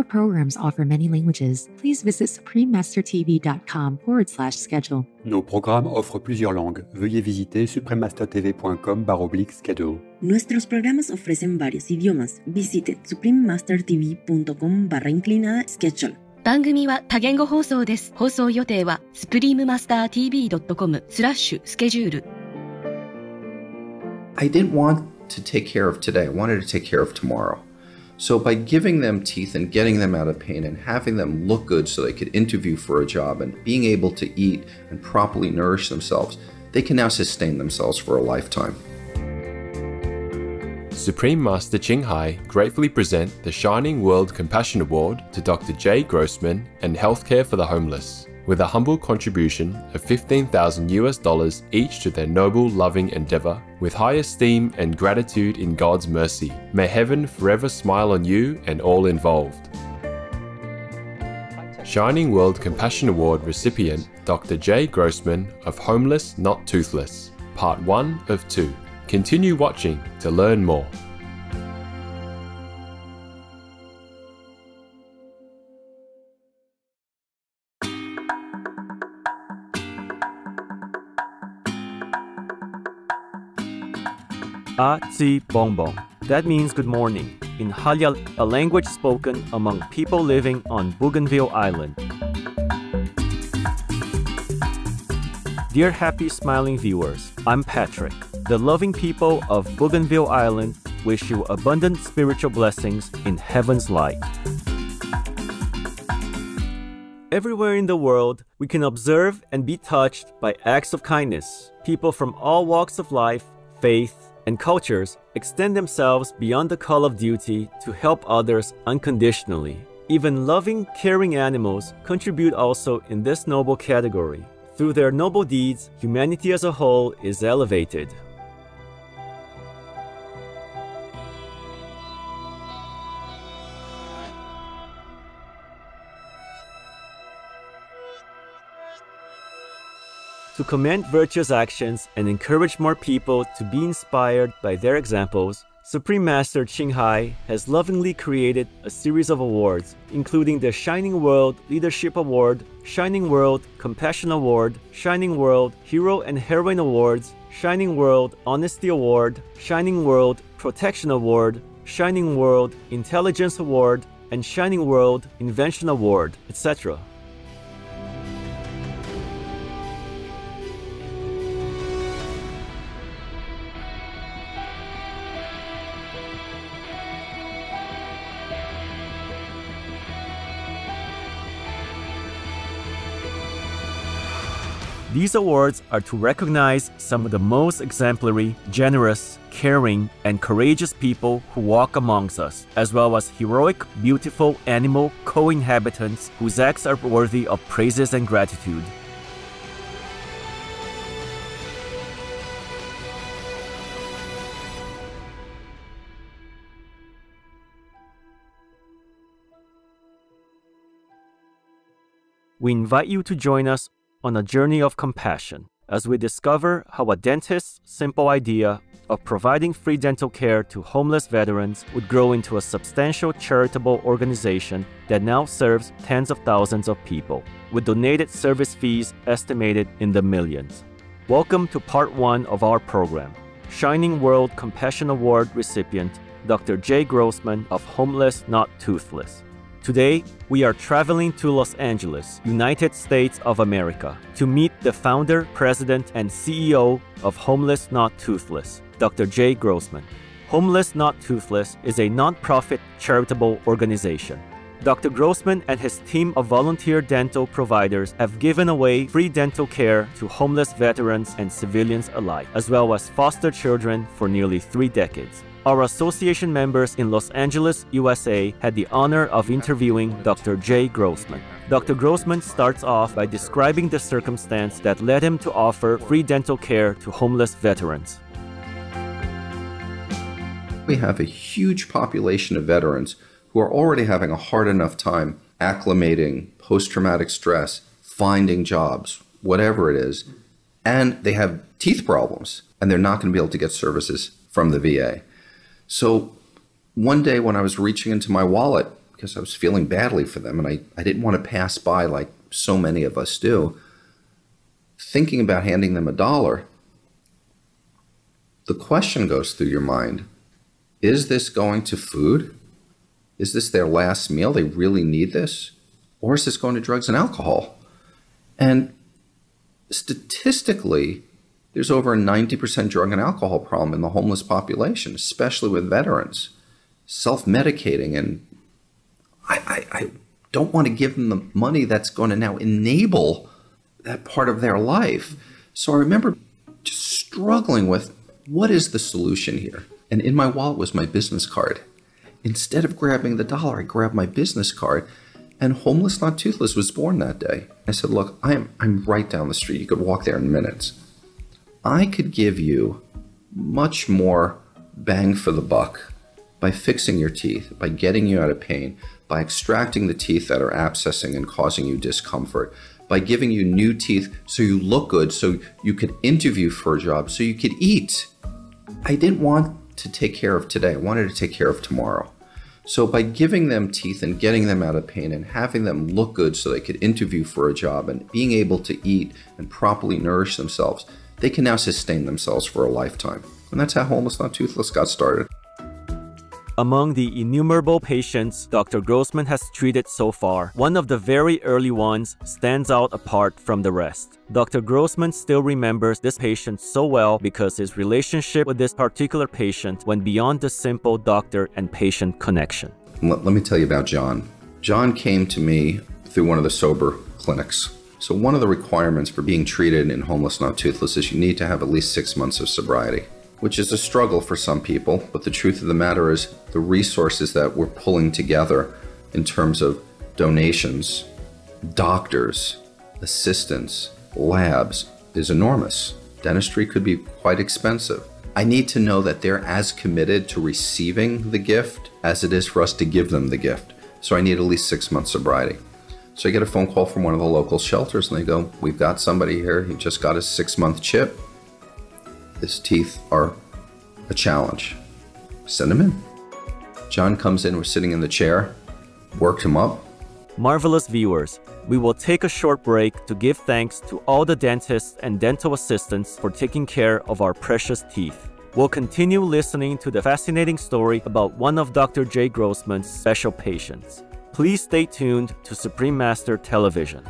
programs offer many languages. Please visit suprememastertv.com/schedule. Nos programmes offrent plusieurs langues. Veuillez visiter suprememastertv.com/schedule. Nuestros programas ofrecen varios idiomas. Visite suprememastertv.com/schedule. 番組は多言語放送です。放送予定は suprememastertv.com/schedule。 I didn't want to take care of today. I wanted to take care of tomorrow. So by giving them teeth and getting them out of pain and having them look good so they could interview for a job and being able to eat and properly nourish themselves, they can now sustain themselves for a lifetime. Supreme Master Ching Hai gratefully present the Shining World Compassion Award to Dr. J. Grossman and Healthcare for the Homeless, with a humble contribution of $15,000 each to their noble, loving endeavor, with high esteem and gratitude in God's mercy. May heaven forever smile on you and all involved. Shining World Compassion Award recipient Dr. J. Grossman of Homeless Not Toothless, Part 1 of 2. Continue watching to learn more. Tsi Bongbong. That means good morning in Halya, a language spoken among people living on Bougainville Island. Dear happy smiling viewers, I'm Patrick. The loving people of Bougainville Island wish you abundant spiritual blessings in heaven's light. Everywhere in the world, we can observe and be touched by acts of kindness. People from all walks of life, faith, and cultures extend themselves beyond the call of duty to help others unconditionally. Even loving, caring animals contribute also in this noble category. Through their noble deeds, humanity as a whole is elevated. To commend virtuous actions and encourage more people to be inspired by their examples, Supreme Master Ching Hai has lovingly created a series of awards, including the Shining World Leadership Award, Shining World Compassion Award, Shining World Hero and Heroine Awards, Shining World Honesty Award, Shining World Protection Award, Shining World Intelligence Award, and Shining World Invention Award, etc. These awards are to recognize some of the most exemplary, generous, caring, and courageous people who walk amongst us, as well as heroic, beautiful animal co-inhabitants whose acts are worthy of praises and gratitude. We invite you to join us on a journey of compassion as we discover how a dentist's simple idea of providing free dental care to homeless veterans would grow into a substantial charitable organization that now serves tens of thousands of people, with donated service fees estimated in the millions. Welcome to Part 1 of our program. Shining World Compassion Award recipient Dr. J. Grossman of Homeless Not Toothless. Today, we are traveling to Los Angeles, United States of America, to meet the founder, president, and CEO of Homeless Not Toothless, Dr. J. Grossman. Homeless Not Toothless is a non-profit charitable organization. Dr. Grossman and his team of volunteer dental providers have given away free dental care to homeless veterans and civilians alike, as well as foster children for nearly 3 decades. Our association members in Los Angeles, USA had the honor of interviewing Dr. J. Grossman. Dr. Grossman starts off by describing the circumstance that led him to offer free dental care to homeless veterans. We have a huge population of veterans who are already having a hard enough time acclimating, post-traumatic stress, finding jobs, whatever it is, and they have teeth problems, and they're not going to be able to get services from the VA. So one day when I was reaching into my wallet because I was feeling badly for them, and I didn't want to pass by like so many of us do, thinking about handing them $1, the question goes through your mind, is this going to food? Is this their last meal? They really need this? Or is this going to drugs and alcohol? And statistically, there's over a 90% drug and alcohol problem in the homeless population, especially with veterans, self-medicating. And I don't want to give them the money that's going to now enable that part of their life. So I remember just struggling with, what is the solution here? And in my wallet was my business card. Instead of grabbing the $1, I grabbed my business card, and Homeless Not Toothless was born that day. I said, look, I'm right down the street. You could walk there in minutes. I could give you much more bang for the buck by fixing your teeth, by getting you out of pain, by extracting the teeth that are abscessing and causing you discomfort, by giving you new teeth so you look good, so you could interview for a job, so you could eat. I didn't want to take care of today. I wanted to take care of tomorrow. So by giving them teeth and getting them out of pain and having them look good so they could interview for a job and being able to eat and properly nourish themselves, they can now sustain themselves for a lifetime. And that's how Homeless Not Toothless got started. Among the innumerable patients Dr. Grossman has treated so far, one of the very early ones stands out apart from the rest. Dr. Grossman still remembers this patient so well because his relationship with this particular patient went beyond the simple doctor and patient connection. Let me tell you about John. John came to me through one of the sober clinics. So one of the requirements for being treated in Homeless Not Toothless is you need to have at least 6 months of sobriety, which is a struggle for some people, but the truth of the matter is the resources that we're pulling together in terms of donations, doctors, assistants, labs is enormous. Dentistry could be quite expensive. I need to know that they're as committed to receiving the gift as it is for us to give them the gift. So I need at least 6 months sobriety. So I get a phone call from one of the local shelters and they go, we've got somebody here, he just got his 6-month chip. His teeth are a challenge. Send him in. John comes in, we're sitting in the chair, worked him up. Marvelous viewers, we will take a short break to give thanks to all the dentists and dental assistants for taking care of our precious teeth. We'll continue listening to the fascinating story about one of Dr. J. Grossman's special patients. Please stay tuned to Supreme Master Television.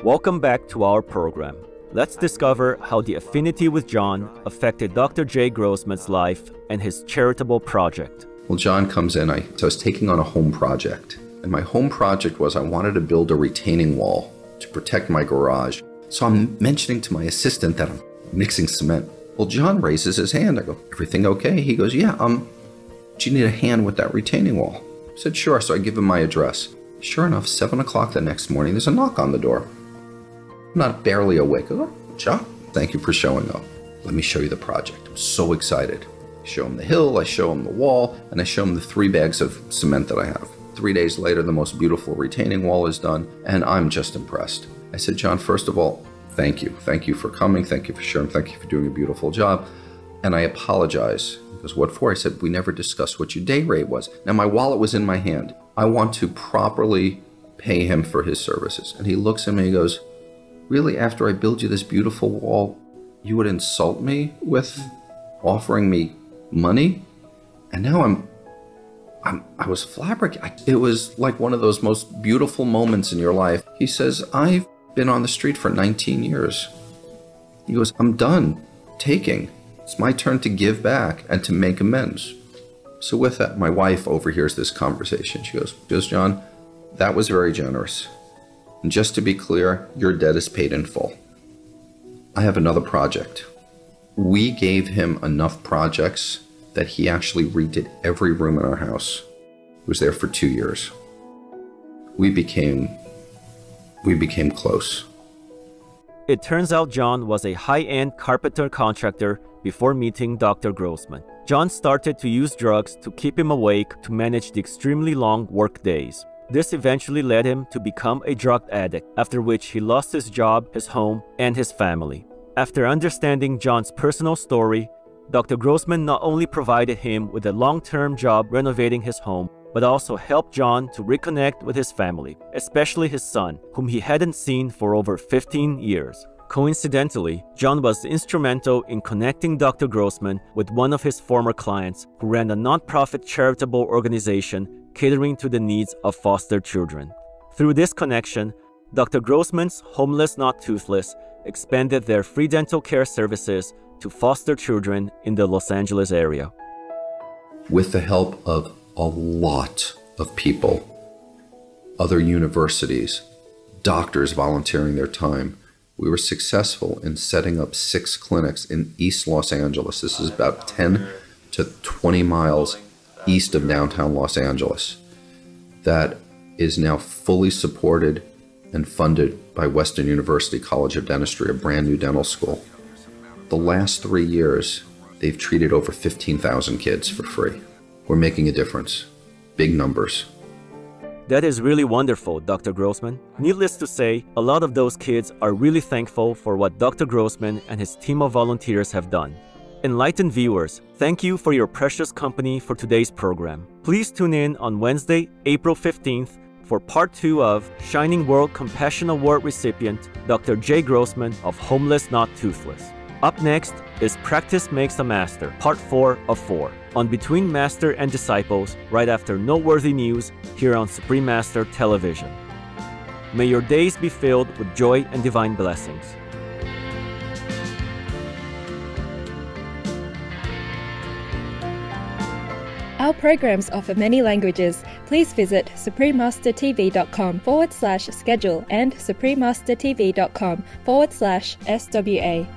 Welcome back to our program. Let's discover how the affinity with John affected Dr. J. Grossman's life and his charitable project. Well, John comes in, I was taking on a home project. And my home project was I wanted to build a retaining wall to protect my garage. So I'm mentioning to my assistant that I'm mixing cement. Well, John raises his hand. I go, everything okay? He goes, yeah, do you need a hand with that retaining wall? I said, sure. So I give him my address. Sure enough, 7 o'clock the next morning, there's a knock on the door. I'm not barely awake. I go, John, thank you for showing up. Let me show you the project. I'm so excited. I show him the hill, I show him the wall, and I show him the 3 bags of cement that I have. 3 days later, the most beautiful retaining wall is done, and I'm just impressed. I said, John, first of all, thank you. Thank you for coming. Thank you for sharing. Thank you for doing a beautiful job. And I apologize. He goes, what for? I said, we never discussed what your day rate was. Now, my wallet was in my hand. I want to properly pay him for his services. And he looks at me and he goes, really, after I build you this beautiful wall, you would insult me with offering me money? And now I was flabbergasted. It was like one of those most beautiful moments in your life. He says, I've been on the street for 19 years. He goes, I'm done taking. It's my turn to give back and to make amends. So with that, my wife overhears this conversation. She goes, John, that was very generous. And just to be clear, your debt is paid in full. I have another project. We gave him enough projects that he actually redid every room in our house. He was there for 2 years. We became close. It turns out John was a high-end carpenter contractor before meeting Dr. Grossman. John started to use drugs to keep him awake to manage the extremely long work days. This eventually led him to become a drug addict, after which he lost his job, his home, and his family. After understanding John's personal story, Dr. Grossman not only provided him with a long-term job renovating his home, but also helped John to reconnect with his family, especially his son, whom he hadn't seen for over 15 years. Coincidentally, John was instrumental in connecting Dr. Grossman with one of his former clients who ran a nonprofit charitable organization catering to the needs of foster children. Through this connection, Dr. Grossman's Homeless Not Toothless expanded their free dental care services to foster children in the Los Angeles area. With the help of a lot of people, other universities, doctors volunteering their time, we were successful in setting up 6 clinics in East Los Angeles. This is about 10 to 20 miles east of downtown Los Angeles. That is now fully supported and funded by Western University College of Dentistry, a brand new dental school. The last 3 years, they've treated over 15,000 kids for free. We're making a difference. Big numbers. That is really wonderful, Dr. Grossman. Needless to say, a lot of those kids are really thankful for what Dr. Grossman and his team of volunteers have done. Enlightened viewers, thank you for your precious company for today's program. Please tune in on Wednesday, April 15th for Part 2 of Shining World Compassion Award recipient Dr. Jay Grossman of Homeless Not Toothless. Up next is Practice Makes a Master, Part 4 of 4, on Between Master and Disciples, right after Noteworthy News here on Supreme Master Television. May your days be filled with joy and divine blessings. Our programs offer many languages. Please visit suprememastertv.com/schedule and suprememastertv.com/SWA.